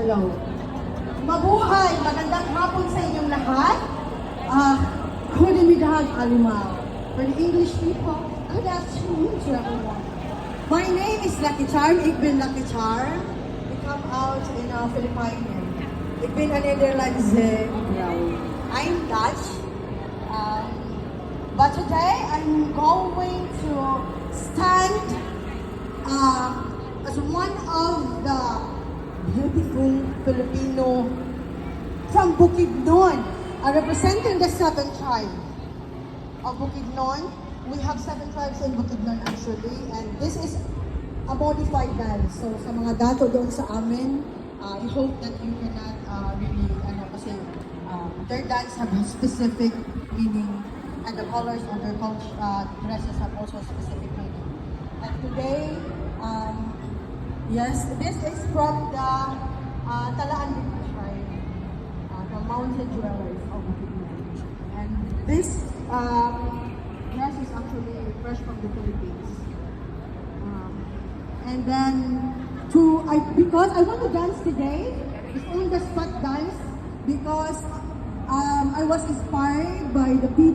Hello. Mabuhay! Magandang hapon sa inyong lahat. Goedemiddag allemaal. For the English people, good afternoon to everyone. My name is Lucky Charm. Ik ben Lucky Charm. We come out in Filipino. Ik ben een Nederlandse vrouw. I'm Dutch. But today I'm going to stand as one of the beautiful Filipino from Bukidnon, representing the 7th tribe of Bukidnon. We have 7 tribes in Bukidnon actually, and this is a modified dance. So sa mga dato doon sa amin, I hope that you cannot really, kasi their dance have a specific meaning, and the colors of their dresses have also a specific meaning. And today, yes, this is from the Talaan tribe, the mountain dwellers of Bukidnon. And this dress is actually fresh from the Philippines. And then, because I want to dance today, it's on the spot dance, because I was inspired by the people.